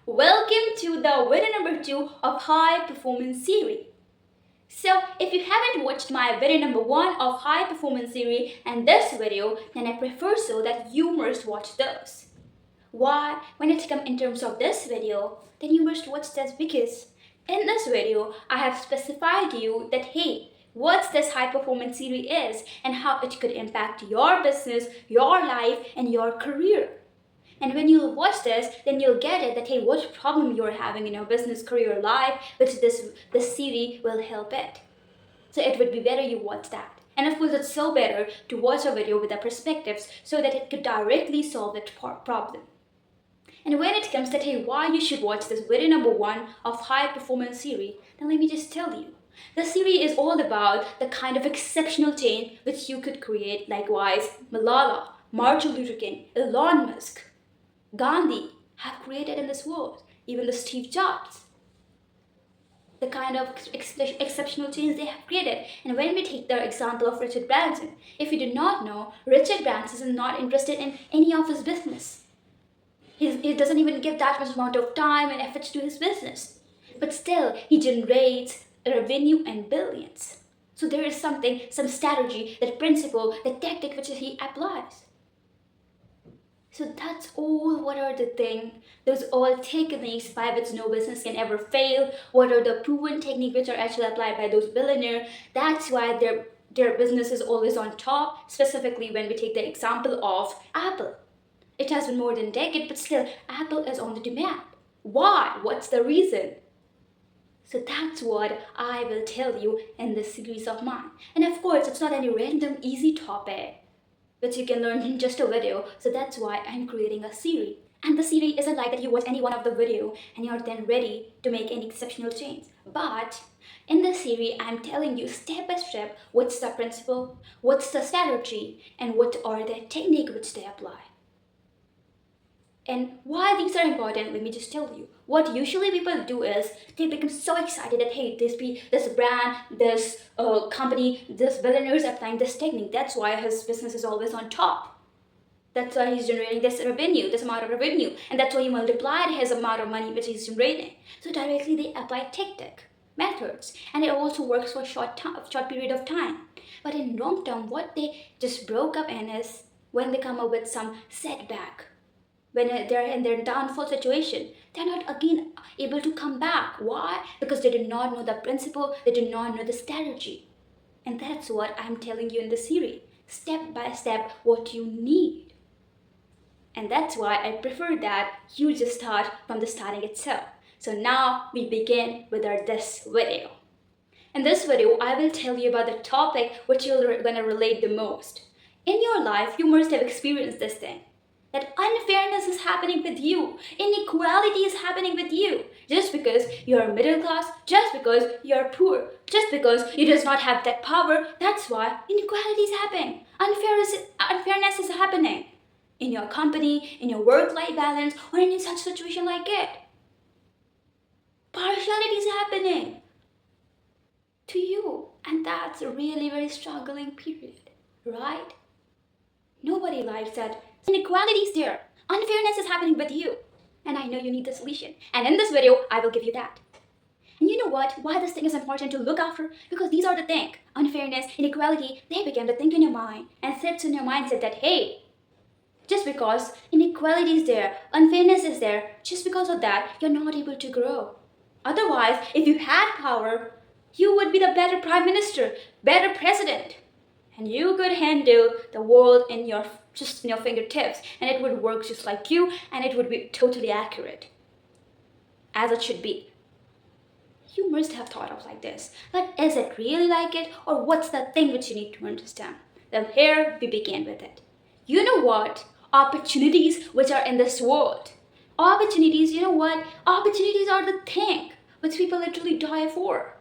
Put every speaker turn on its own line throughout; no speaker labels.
Welcome to the video number 2 of High Performance Series. So, if you haven't watched my video number 1 of High Performance Series and this video, then I prefer so that you must watch those. Why? When it comes in terms of this video, then you must watch this because in this video, I have specified you that hey, what this high performance series is and how it could impact your business, your life, and your career. And when you watch this, then you'll get it that hey, what problem you're having in your business, career, life, which this series will help it. So it would be better you watch that. And of course, it's so better to watch a video with the perspectives so that it could directly solve that problem. And when it comes to hey, why you should watch this video number 1 of High Performance Series, then let me just tell you. The series is all about the kind of exceptional change which you could create. Likewise, Malala, Martin Luther King, Elon Musk, Gandhi have created in this world, even the Steve Jobs. The kind of exceptional change they have created. And when we take the example of Richard Branson, if you did not know, Richard Branson is not interested in any of his business. He doesn't even give that much amount of time and effort to his business. But still, he generates revenue in billions. So there is some strategy, that principle, the tactic which he applies. So that's all what are the things, those all techniques by which no business can ever fail. What are the proven techniques which are actually applied by those billionaires. That's why their business is always on top, specifically when we take the example of Apple. It has been more than a decade, but still, Apple is on the demand. Why? What's the reason? So that's what I will tell you in this series of mine. And of course, it's not any random easy topic which you can learn in just a video. So that's why I'm creating a series. And the series isn't like that you watch any one of the video and you're then ready to make any exceptional change. But in this series, I'm telling you step by step what's the principle, what's the strategy, and what are the techniques which they apply. And why these are important, let me just tell you. What usually people do is they become so excited that hey, this brand, this company, this billionaire is applying this technique. That's why his business is always on top. That's why he's generating this amount of revenue, and that's why he multiplied his amount of money which he's generating. So directly they apply tactic methods, and it also works for short period of time. But in long term, what they just broke up in is when they come up with some setback. When they're in their downfall situation, they're not again able to come back. Why? Because they did not know the principle, they did not know the strategy. And that's what I'm telling you in the series. Step by step, what you need. And that's why I prefer that you just start from the starting itself. So now we begin with this video. In this video, I will tell you about the topic which you're gonna relate the most. In your life, you must have experienced this thing. That unfairness is happening with you. Inequality is happening with you. Just because you're middle class, just because you're poor, just because you does not have that power, that's why inequality is happening. Unfairness is happening. In your company, in your work-life balance, or in such situation like it. Partiality is happening to you. And that's a really very struggling period, right? Nobody likes that. Inequality is there. Unfairness is happening with you. And I know you need the solution. And in this video, I will give you that. And you know what? Why this thing is important to look after? Because these are the things. Unfairness, inequality, they begin to think in your mind and sets in your mindset that, hey, just because inequality is there, unfairness is there, just because of that, you're not able to grow. Otherwise, if you had power, you would be the better prime minister, better president. And you could handle the world in your fingertips, and it would work just like you, and it would be totally accurate, as it should be. You must have thought of like this. But is it really like it, or what's the thing which you need to understand? Then here we begin with it. You know what? Opportunities which are in this world. Opportunities, you know what? Opportunities are the thing which people literally die for.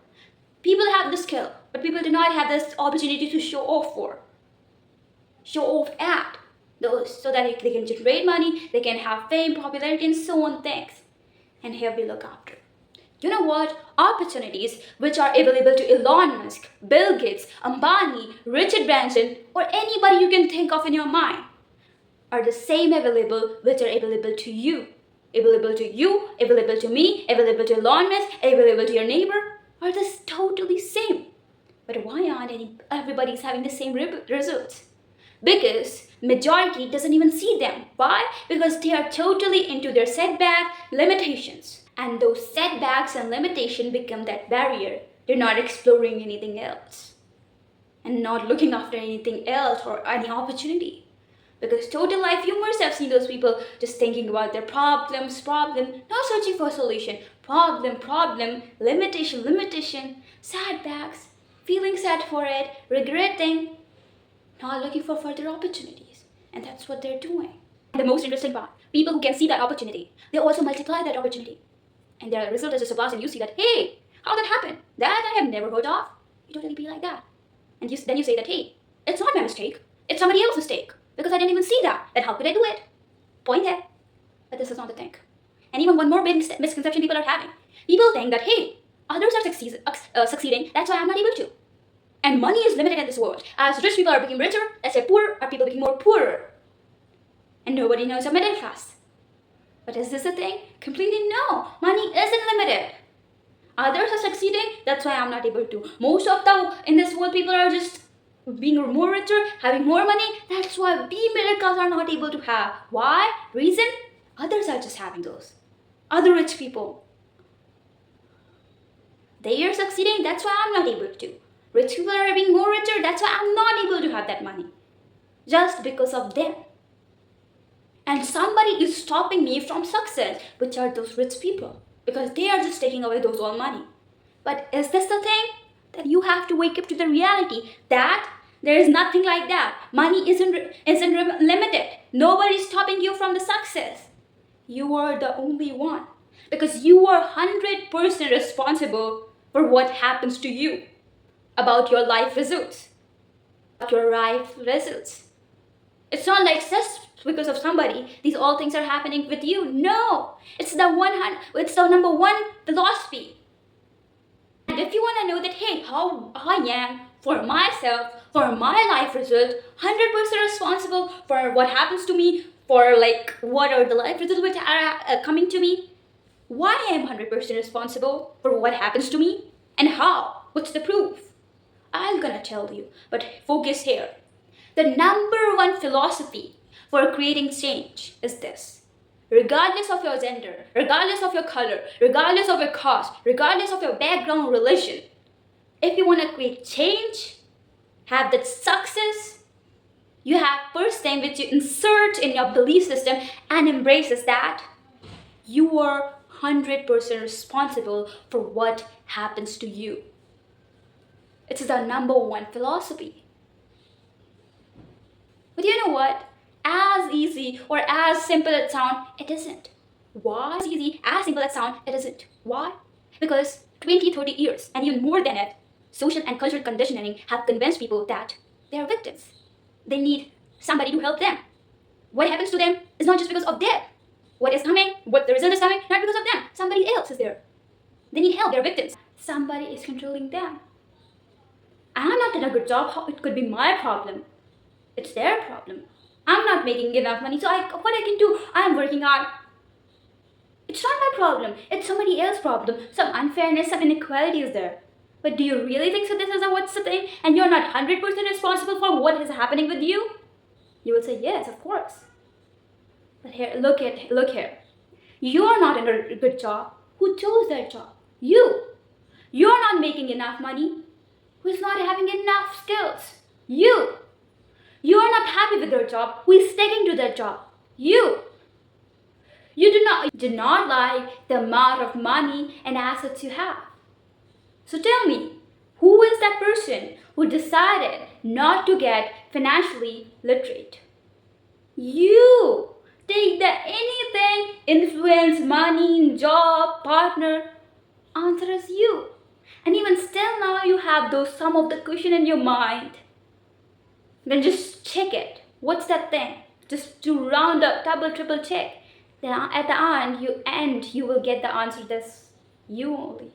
People have the skill, but people do not have this opportunity to show off at those, so that they can generate money, they can have fame, popularity, and so on things. And here we look after. You know what? Opportunities which are available to Elon Musk, Bill Gates, Ambani, Richard Branson, or anybody you can think of in your mind are the same available which are available to you. available to you, available to me, available to Elon Musk, available to your neighbor, are just totally same. But why aren't everybody's having the same results? Because majority doesn't even see them. Why? Because they are totally into their setback limitations. And those setbacks and limitation become that barrier. They're not exploring anything else. And not looking after anything else or any opportunity. Because total life, you must have seen those people just thinking about their problems, not searching for a solution. Problem, limitation, setbacks, feeling sad for it, regretting, not looking for further opportunities. And that's what they're doing. The most interesting part, people who can see that opportunity, they also multiply that opportunity. And their result is just a blast, and you see that, hey, how that happened? That I have never heard of. You totally be like that. And then you say that, hey, it's not my mistake. It's somebody else's mistake. Because I didn't even see that. Then how could I do it? Point there. But this is not the thing. And even one more big misconception people are having. People think that, hey, others are succeeding, that's why I'm not able to. And money is limited in this world. As rich people are becoming richer, as poor are people becoming more poorer. And nobody knows a middle class. But is this a thing? Completely no. Money isn't limited. Others are succeeding, that's why I'm not able to. Most of in this world, people are just being more richer, having more money. That's why we middle class are not able to have. Why? Reason? Others are just having those. Other rich people. They are succeeding, that's why I'm not able to. Rich people are being more richer, that's why I'm not able to have that money. Just because of them. And somebody is stopping me from success, which are those rich people. Because they are just taking away those all money. But is this the thing? That you have to wake up to the reality that there is nothing like that. Money isn't limited. Nobody is stopping you from the success. You are the only one. Because you are 100% responsible for what happens to you. About your life results. About your life results. It's not like just because of somebody, these all things are happening with you. No. It's the number one philosophy. And if you want to know that, hey, how I am for myself, for my life result, 100% responsible for what happens to me, for what are the life results which are coming to me, why I am 100% responsible for what happens to me, and how, what's the proof? I'm gonna tell you, but focus here. The number one philosophy for creating change is this. Regardless of your gender, regardless of your color, regardless of your caste, regardless of your background, religion, if you want to create change, have that success, you have first thing which you insert in your belief system and embraces that you are 100% responsible for what happens to you. It is the number one philosophy. But you know what? As easy or as simple as it sounds, it isn't. Why? As easy, as simple as it sounds, it isn't. Why? Because 20, 30 years, and even more than it, social and cultural conditioning have convinced people that they are victims. They need somebody to help them. What happens to them is not just because of them. What is coming, what the result is coming, not because of them. Somebody else is there. They need help, they're victims. Somebody is controlling them. I'm not doing a good job, how it could be my problem. It's their problem. I'm not making enough money, so what I can do, I'm working hard. It's not my problem, it's somebody else's problem. Some unfairness, some inequality is there. But do you really think so this is what's the thing? And you're not 100% responsible for what is happening with you? You will say, yes, of course. But here, look here. You are not in a good job. Who chose that job? You. You're not making enough money. Who's not having enough skills? You. You are not happy with your job. Who is sticking to that job? You. You do not like the amount of money and assets you have. So tell me, who is that person who decided not to get financially literate? You. Take the anything, influence, money, job, partner. Answer is you. And even still now you have some of the cushion in your mind. Then just check it. What's that thing? Just to round up, double, triple check. Then at the end, you will get the answer. This you only.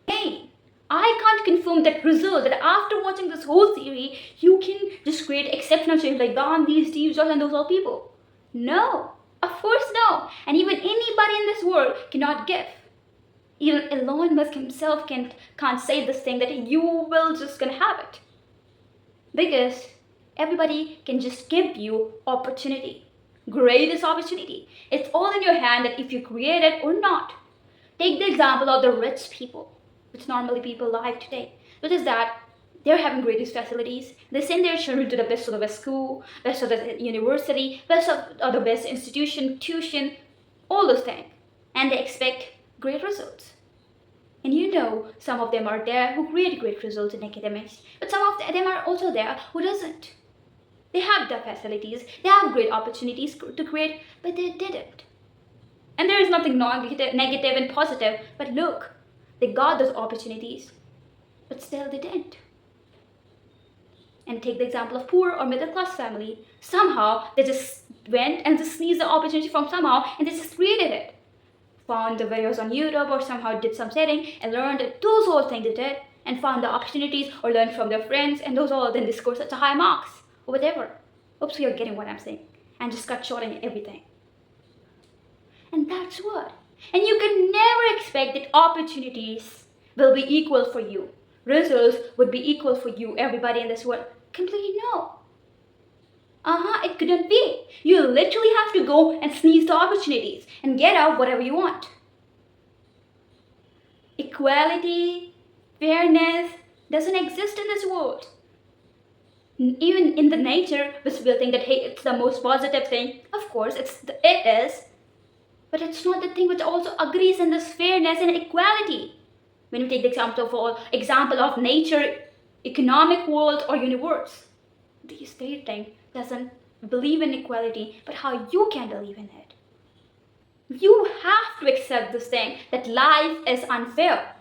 Hey, I can't confirm that result that after watching this whole series, you can just create exceptional change like Gandhi, Steve Jobs, and those all people. No, Of course, no. And even anybody in this world cannot give. Even Elon Musk himself can't say this thing that you will just gonna have it. Because everybody can just give you opportunity. Greatest opportunity. It's all in your hand that if you create it or not. Take the example of the rich people, which normally people like today, which is that they're having greatest facilities. They send their children to the best of the best school, best of the university, best of the best institution, tuition, all those things. And they expect great results. And you know, some of them are there who create great results in academics, but some of them are also there who doesn't. They have the facilities, they have great opportunities to create, but they didn't. And there is nothing negative and positive, but look, they got those opportunities, but still they didn't. And take the example of poor or middle class family. Somehow they just went and just sneezed the opportunity from somehow and they just created it. Found the videos on YouTube or somehow did some setting and learned those all things they did and found the opportunities or learned from their friends and those all then they scored such a high marks or whatever. Hopefully you're getting what I'm saying. And just cut short on everything. And that's what. And you can never expect that opportunities will be equal for you. Results would be equal for you, everybody in this world. Completely no. It couldn't be. You literally have to go and seize the opportunities and get out whatever you want. Equality, fairness doesn't exist in this world. Even in the nature, which will think that, hey, it's the most positive thing. Of course, it is. But it's not the thing which also agrees in this fairness and equality. When you take the example of nature, economic world, or universe, these three things doesn't believe in equality, but how you can believe in it. You have to accept this thing that life is unfair.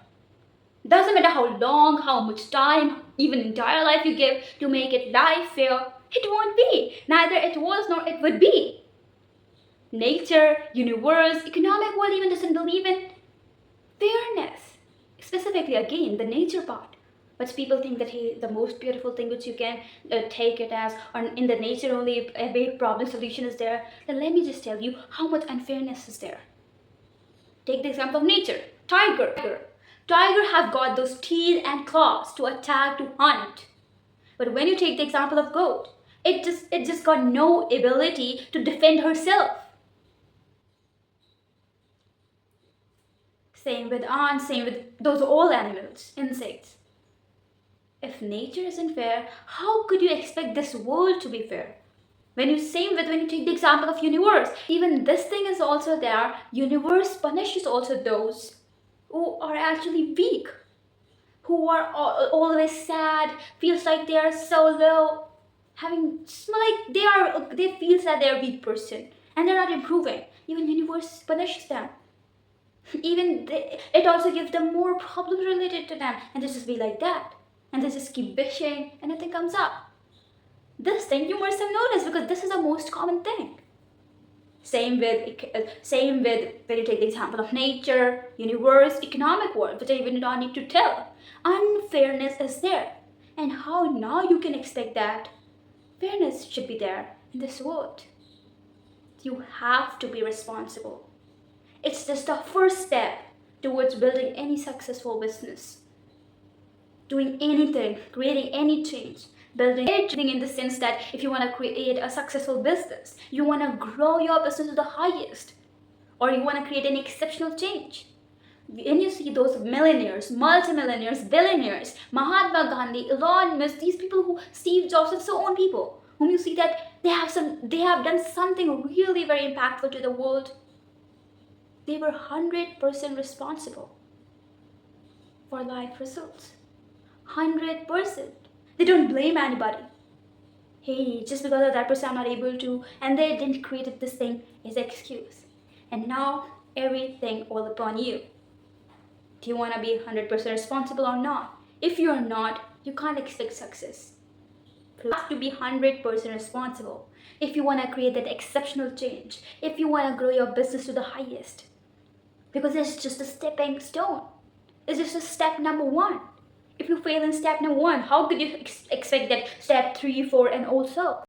Doesn't matter how long, how much time, even entire life you give to make it life fair, it won't be. Neither it was nor it would be. Nature, universe, economic world even doesn't believe in fairness. Specifically, again, the nature part. But people think that, hey, the most beautiful thing which you can take it as, or in the nature only a big problem solution is there, then let me just tell you how much unfairness is there. Take the example of nature. Tiger. Tiger have got those teeth and claws to attack, to hunt. But when you take the example of goat, it just got no ability to defend herself. Same with ants, same with those all animals, insects. If nature isn't fair, how could you expect this world to be fair? When you take the example of universe, even this thing is also there. Universe punishes also those who are actually weak, who are always sad, feels like they are so low, they feel that they're a weak person and they're not improving. Even universe punishes them. It also gives them more problems related to them, and they just be like that, and they just keep bitching, and nothing comes up. This thing you must have noticed because this is the most common thing. Same with when you take the example of nature, universe, economic world, which I even don't need to tell. Unfairness is there, and how now you can expect that fairness should be there in this world? You have to be responsible. It's just the first step towards building any successful business. Doing anything, creating any change, building anything in the sense that if you want to create a successful business, you want to grow your business to the highest, or you want to create an exceptional change. When you see those millionaires, multimillionaires, billionaires, Mahatma Gandhi, Elon Musk, these people who Steve Jobs and so on people, whom you see that they have done something really very impactful to the world. They were 100% responsible for life results. 100%. They don't blame anybody. Hey, just because of that person I'm not able to, and they didn't create this thing is an excuse. And now everything all upon you. Do you want to be 100% responsible or not? If you're not, you can't expect success. You have to be 100% responsible if you want to create that exceptional change, if you want to grow your business to the highest. Because it's just a stepping stone. It's just a step number 1. If you fail in step number 1, how could you expect that step 3, 4, and also?